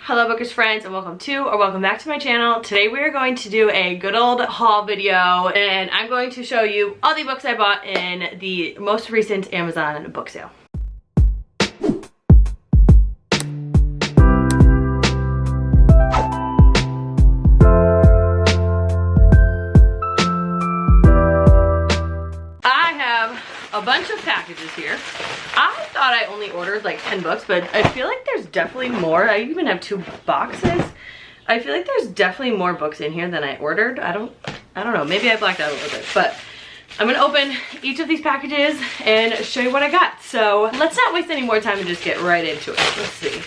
Hello bookish friends, and welcome to or welcome back to my channel. Today we are going to do a good old haul video, and I'm going to show you all the books I bought in the most recent Amazon book sale. A bunch of packages here. I thought I only ordered like 10 books, but I feel like there's definitely more. I even have 2 boxes. I feel like there's definitely more books in here than I ordered. I don't know, maybe I blacked out a little bit, but I'm gonna open each of these packages and show you what I got. So let's not waste any more time and just get right into it. Let's see.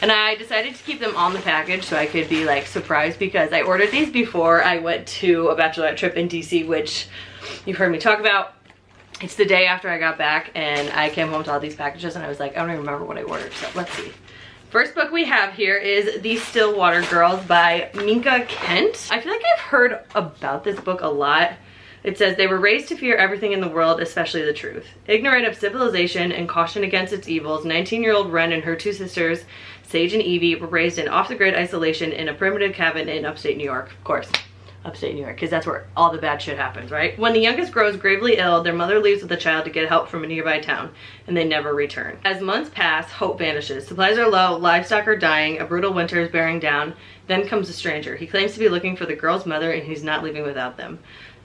And I decided to keep them on the package so I could be like surprised, because I ordered these before I went to a bachelorette trip in DC, which you've heard me talk about. It's the day after I got back, and I came home to all these packages and I was like, I don't even remember what I ordered, so let's see. First book we have here is The Stillwater Girls by Minka Kent. I feel like I've heard about this book a lot. It says, they were raised to fear everything in the world, especially the truth. Ignorant of civilization and caution against its evils, 19-year-old Ren and her 2 sisters, Sage and Evie, were raised in off-the-grid isolation in a primitive cabin in upstate New York. Of course. Upstate New York, because that's where all the bad shit happens, right? When the youngest grows gravely ill, their mother leaves with the child to get help from a nearby town, and they never return. As months pass, hope vanishes. Supplies are low, livestock are dying, a brutal winter is bearing down. Then comes a stranger. He claims to be looking for the girl's mother, and he's not leaving without them.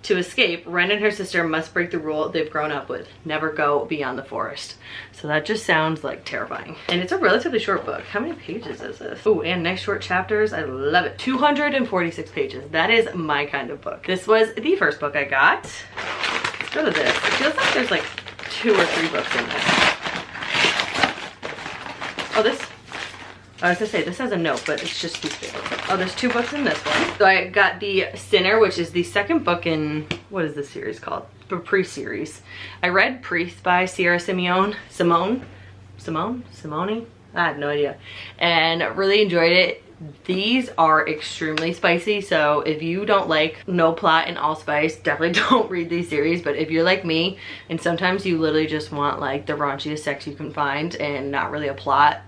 To escape, Ren and her sister must break the rule they've grown up with: never go beyond the forest. So that just sounds like terrifying. And it's a relatively short book. How many pages is this? Oh, and nice short chapters. I love it. 246 pages. That is my kind of book. This was the first book I got. Let's go to this. It feels like there's like 2 or 3 books in this. Oh, this. I was gonna say, this has a note, but it's just too big. Oh, there's 2 books in this one. So I got The Sinner, which is the second book in, what is this series called? The Priest-series. I read Priest by Sierra Simone? I have no idea. And really enjoyed it. These are extremely spicy, so if you don't like no plot and allspice, definitely don't read these series. But if you're like me, and sometimes you literally just want like the raunchiest sex you can find and not really a plot,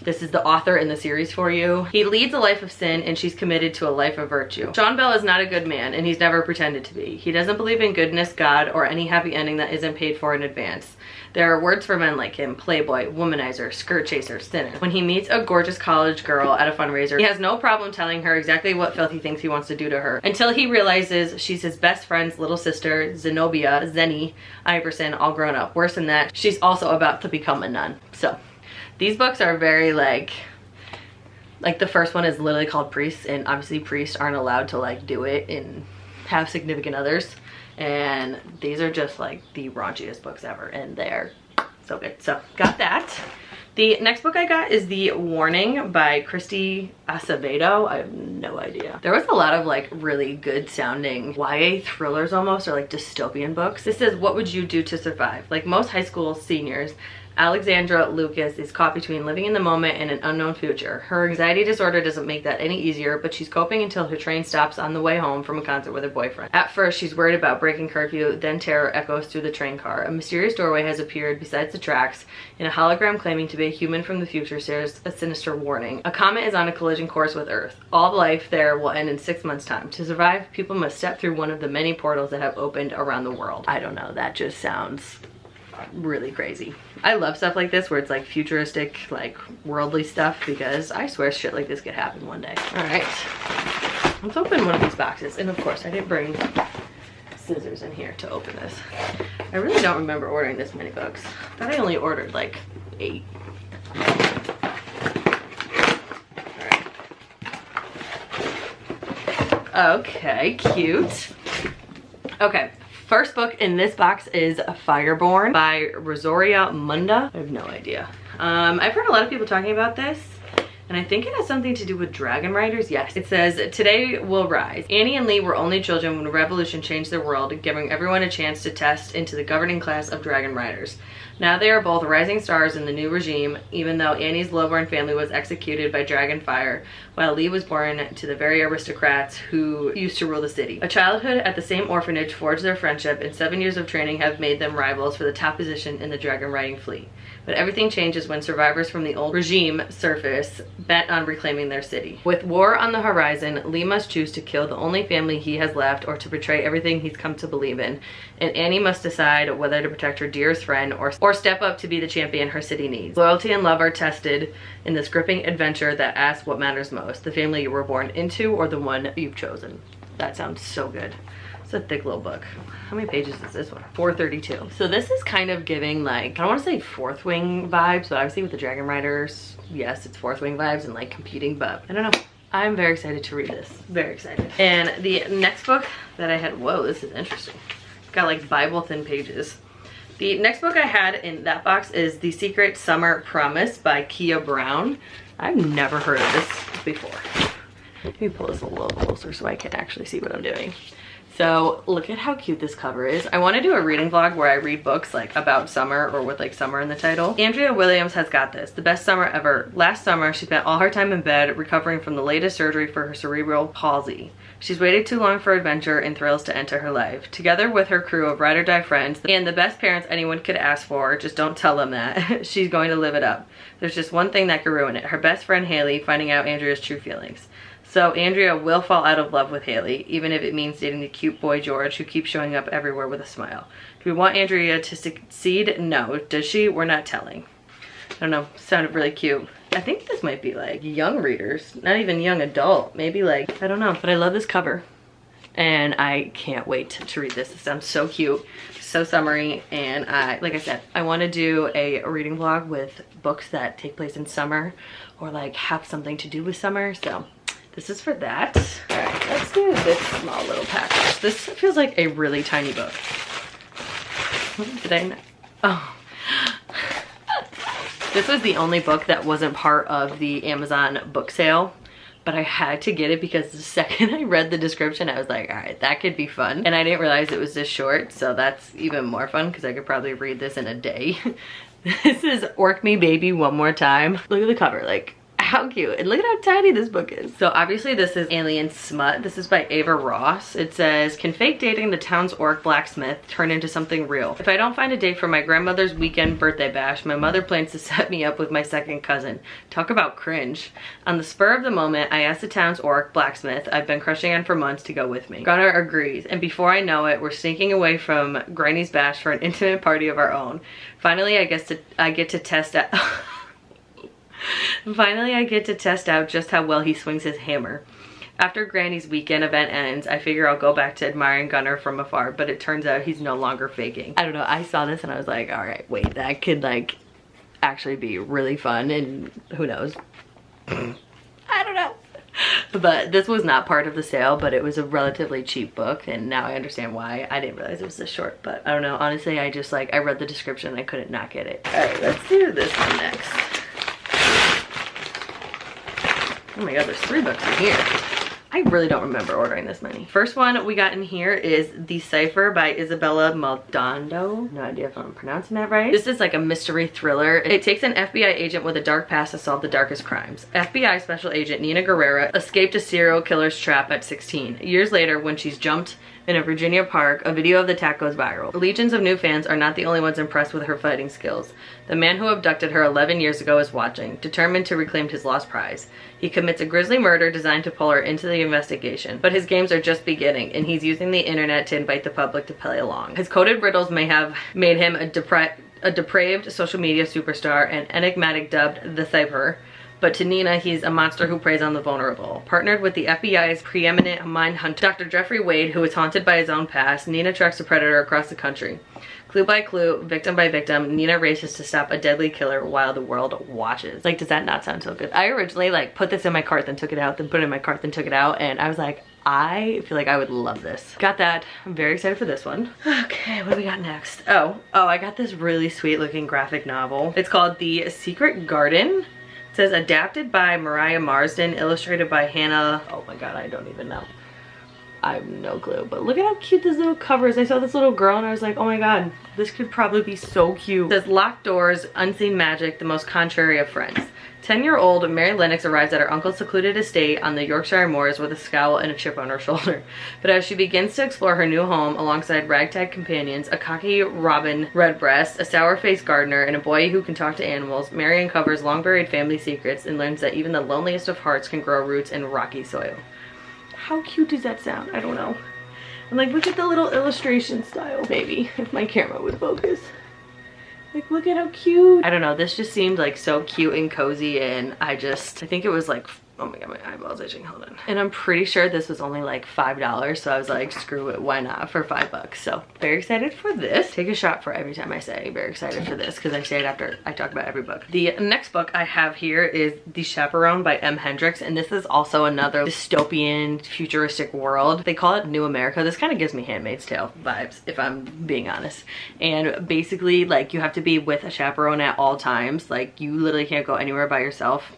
this is the author in the series for you. He leads a life of sin, and she's committed to a life of virtue. Sean Bell is not a good man, and he's never pretended to be. He doesn't believe in goodness, God, or any happy ending that isn't paid for in advance. There are words for men like him: playboy, womanizer, skirt chaser, sinner. When he meets a gorgeous college girl at a fundraiser, he has no problem telling her exactly what filth he thinks he wants to do to her, until he realizes she's his best friend's little sister, Zenny Iverson, all grown up. Worse than that, she's also about to become a nun. So these books are very like the first one is literally called Priests, and obviously priests aren't allowed to like do it and have significant others. And these are just like the raunchiest books ever, and they're so good. So got that. The next book I got is The Warning by Christy Acevedo. I have no idea. There was a lot of like really good sounding YA thrillers almost, or like dystopian books. This says, what would you do to survive? Like most high school seniors, Alexandra Lucas is caught between living in the moment and an unknown future. Her anxiety disorder doesn't make that any easier, but she's coping until her train stops on the way home from a concert with her boyfriend. At first, she's worried about breaking curfew, then terror echoes through the train car. A mysterious doorway has appeared besides the tracks, and a hologram claiming to be a human from the future shares a sinister warning. A comet is on a collision course with Earth. All life there will end in 6 months' time. To survive, people must step through one of the many portals that have opened around the world. I don't know, that just sounds really crazy. I love stuff like this where it's like futuristic, like worldly stuff, because I swear shit like this could happen one day. All right, let's open one of these boxes. And of course I didn't bring scissors in here to open this. I really don't remember ordering this many books. I thought I only ordered like 8. All right. Okay, cute. Okay. First book in this box is Fireborn by Rosaria Munda. I have no idea. I've heard a lot of people talking about this, and I think it has something to do with dragon riders. Yes, it says, today will rise. Annie and Lee were only children when a revolution changed the world, giving everyone a chance to test into the governing class of dragon riders. Now they are both rising stars in the new regime, even though Annie's lowborn family was executed by dragon fire, while Lee was born to the very aristocrats who used to rule the city. A childhood at the same orphanage forged their friendship, and 7 years of training have made them rivals for the top position in the dragon riding fleet. But everything changes when survivors from the old regime surface, bent on reclaiming their city. With war on the horizon, Lee must choose to kill the only family he has left or to betray everything he's come to believe in. And Annie must decide whether to protect her dearest friend or step up to be the champion her city needs. Loyalty and love are tested in this gripping adventure that asks what matters most, the family you were born into or the one you've chosen. That sounds so good. It's a thick little book. How many pages is this one? 432. So this is kind of giving like, I don't want to say Fourth Wing vibes, but obviously with the Dragon Riders, yes, it's Fourth Wing vibes and like competing, but I don't know. I'm very excited to read this. Very excited. And the next book that I had, whoa, this is interesting. It's got like Bible thin pages. The next book I had in that box is The Secret Summer Promise by Kia Brown. I've never heard of this before. Let me pull this a little closer so I can actually see what I'm doing. So look at how cute this cover is. I want to do a reading vlog where I read books like about summer or with like summer in the title. Andrea Williams has got this. The best summer ever. Last summer, she spent all her time in bed recovering from the latest surgery for her cerebral palsy. She's waited too long for adventure and thrills to enter her life. Together with her crew of ride or die friends and the best parents anyone could ask for, just don't tell them that, she's going to live it up. There's just one thing that could ruin it. Her best friend Haley finding out Andrea's true feelings. So Andrea will fall out of love with Haley, even if it means dating the cute boy George who keeps showing up everywhere with a smile. Do we want Andrea to succeed? No. Does she? We're not telling. I don't know. Sounded really cute. I think this might be like young readers, not even young adult. Maybe like, I don't know. But I love this cover. And I can't wait to read this. It sounds so cute, so summery. And like I said, I want to do a reading vlog with books that take place in summer or like have something to do with summer. So this is for that. All right, let's do this small little package. This feels like a really tiny book. Did I not? Oh. This was the only book that wasn't part of the Amazon book sale, but I had to get it because the second I read the description, I was like, all right, that could be fun. And I didn't realize it was this short, so that's even more fun because I could probably read this in a day. This is Orc Me Baby One More Time. Look at the cover, like, how cute. And look at how tiny this book is. So obviously this is Alien Smut. This is by Ava Ross. It says, can fake dating the town's orc blacksmith turn into something real? If I don't find a date for my grandmother's weekend birthday bash, my mother plans to set me up with my second cousin. Talk about cringe. On the spur of the moment, I asked the town's orc blacksmith I've been crushing on for months to go with me. Gunnar agrees, and before I know it, we're sneaking away from Granny's bash for an intimate party of our own. Finally, I get to test out Finally, I get to test out just how well he swings his hammer. After Granny's weekend event ends, I figure I'll go back to admiring Gunnar from afar, but it turns out he's no longer faking. I don't know, I saw this and I was like, all right, wait, that could like actually be really fun, and who knows? I don't know. But this was not part of the sale, but it was a relatively cheap book, and now I understand why. I didn't realize it was this short, but I don't know. Honestly, I just like, I read the description and I couldn't not get it. All right, let's do this one next. Oh my god, there's 3 books in here. I really don't remember ordering this many. First one we got in here is The Cipher by Isabella Maldonado. No idea if I'm pronouncing that right. This is like a mystery thriller. It takes an FBI agent with a dark past to solve the darkest crimes. FBI Special Agent Nina Guerrera escaped a serial killer's trap at 16. Years later, when she's jumped in a Virginia park, a video of the attack goes viral. Legions of new fans are not the only ones impressed with her fighting skills. The man who abducted her 11 years ago is watching, determined to reclaim his lost prize. He commits a grisly murder designed to pull her into the investigation, but his games are just beginning, and he's using the internet to invite the public to play along. His coded riddles may have made him a depraved social media superstar and enigmatic dubbed the Cipher, but to Nina, he's a monster who preys on the vulnerable. Partnered with the FBI's preeminent mind hunter, Dr. Jeffrey Wade, who is haunted by his own past, Nina tracks the predator across the country. Clue by clue, victim by victim, Nina races to stop a deadly killer while the world watches. Like, does that not sound so good? I originally like put this in my cart, then took it out, then put it in my cart, then took it out, and I was like, I feel like I would love this. Got that. I'm very excited for this one. Okay, what do we got next? Oh, I got this really sweet looking graphic novel. It's called The Secret Garden. It says adapted by Mariah Marsden, illustrated by Hannah, oh my god, I don't even know. I have no clue, but look at how cute this little cover is. I saw this little girl and I was like, oh my god, this could probably be so cute. It says, locked doors, unseen magic, the most contrary of friends. 10-year-old Mary Lennox arrives at her uncle's secluded estate on the Yorkshire moors with a scowl and a chip on her shoulder. But as she begins to explore her new home alongside ragtag companions, a cocky robin redbreast, a sour-faced gardener, and a boy who can talk to animals, Mary uncovers long-buried family secrets and learns that even the loneliest of hearts can grow roots in rocky soil. How cute does that sound? I don't know. And like, look at the little illustration style. Maybe if my camera would focus. Like, look at how cute. I don't know, this just seemed like so cute and cozy, and I think it was like, oh my god, my eyeball's itching, hold on. And I'm pretty sure this was only like $5, so I was like, screw it, why not, for $5. So very excited for this. Take a shot for every time I say very excited for this, because I say it after I talk about every book. The next book I have here is The Chaperone by M. Hendricks, and this is also another dystopian futuristic world. They call it New America. This kind of gives me Handmaid's Tale vibes, if I'm being honest. And basically, like, you have to be with a chaperone at all times. Like, you literally can't go anywhere by yourself.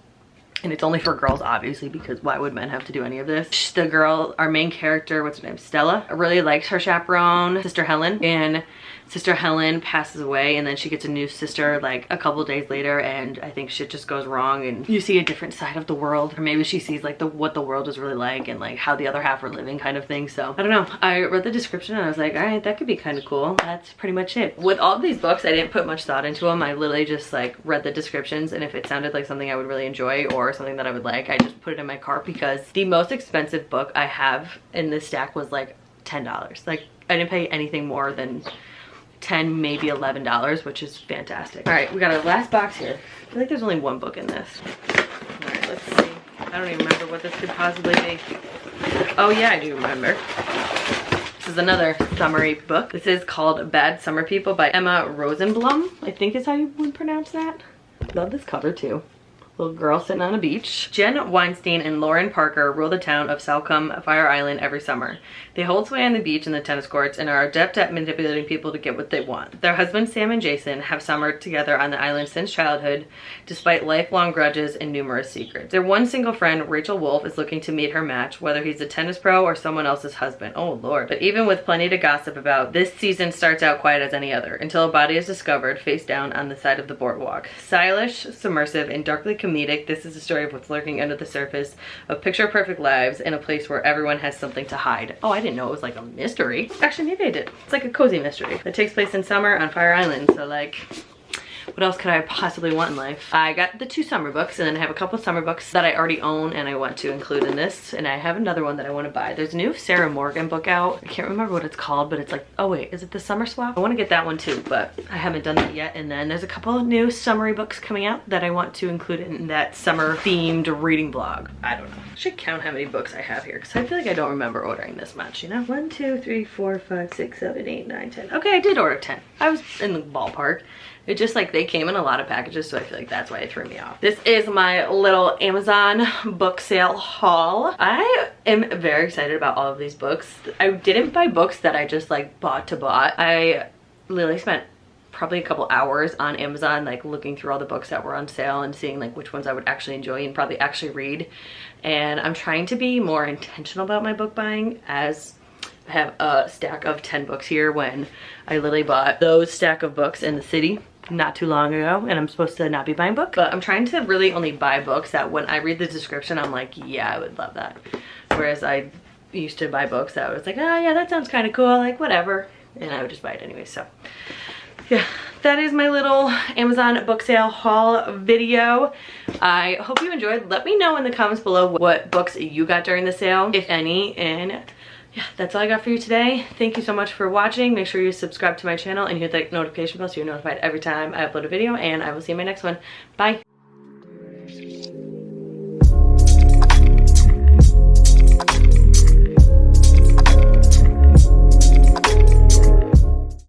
And it's only for girls, obviously, because why would men have to do any of this? The girl, our main character, what's her name, Stella, really likes her chaperone, Sister Helen, and Sister Helen passes away, and then she gets a new sister like a couple days later, and I think shit just goes wrong, and you see a different side of the world, or maybe she sees like what the world is really like and like how the other half are living, kind of thing. So I don't know, I read the description and I was like, all right, that could be kind of cool. That's pretty much it. With all of these books, I didn't put much thought into them. I literally just like read the descriptions, and if it sounded like something I would really enjoy or something that I would like, I just put it in my cart, because the most expensive book I have in this stack was like $10. Like, I didn't pay anything more than $10, maybe $11, which is fantastic. All right, we got our last box here. I feel like there's only one book in this. All right, let's see. I don't even remember what this could possibly be. Oh yeah, I do remember. This is another summary book. This is called Bad Summer People by Emma Rosenblum, I think is how you would pronounce that. Love this cover too. Little girl sitting on a beach. Jen Weinstein and Lauren Parker rule the town of Salcombe, Fire Island every summer. They hold sway on the beach and the tennis courts and are adept at manipulating people to get what they want. Their husbands Sam and Jason have summered together on the island since childhood, despite lifelong grudges and numerous secrets. Their one single friend, Rachel Wolf, is looking to meet her match, whether he's a tennis pro or someone else's husband. Oh lord. But even with plenty to gossip about, this season starts out quiet as any other, until a body is discovered face down on the side of the boardwalk. Stylish, submersive, and darkly comedic, this is a story of what's lurking under the surface of picture-perfect lives in a place where everyone has something to hide. Oh, I didn't know it was like a mystery. Actually, maybe I did. It's like a cozy mystery. It takes place in summer on Fire Island, so like, what else could I possibly want in life? I got the 2 summer books, and then I have a couple of summer books that I already own and I want to include in this, and I have another one that I want to buy. There's a new Sarah Morgan book out. I can't remember what it's called, but it's like, oh wait, is it The Summer Swap? I want to get that one too, but I haven't done that yet. And then there's a couple of new summery books coming out that I want to include in that summer themed reading blog. I don't know. I should count how many books I have here, because I feel like I don't remember ordering this much, you know? 1, 2, 3, 4, 5, 6, 7, 8, 9, 10. Okay, I did order 10. I was in the ballpark. It just like, they came in a lot of packages, so I feel like that's why it threw me off. This is my little Amazon book sale haul. I am very excited about all of these books. I didn't buy books that I just like bought to bought. I literally spent probably a couple hours on Amazon like looking through all the books that were on sale and seeing like which ones I would actually enjoy and probably actually read. And I'm trying to be more intentional about my book buying, as I have a stack of 10 books here when I literally bought those stack of books in the city not too long ago, and I'm supposed to not be buying books, but I'm trying to really only buy books that when I read the description I'm like, yeah, I would love that. Whereas I used to buy books that I was like, oh yeah, that sounds kind of cool, like whatever, and I would just buy it anyway. So yeah, that is my little Amazon book sale haul video. I hope you enjoyed. Let me know in the comments below what books you got during the sale, if any, and yeah, that's all I got for you today. Thank you so much for watching. Make sure you subscribe to my channel and hit the notification bell so you're notified every time I upload a video, and I will see you in my next one. Bye.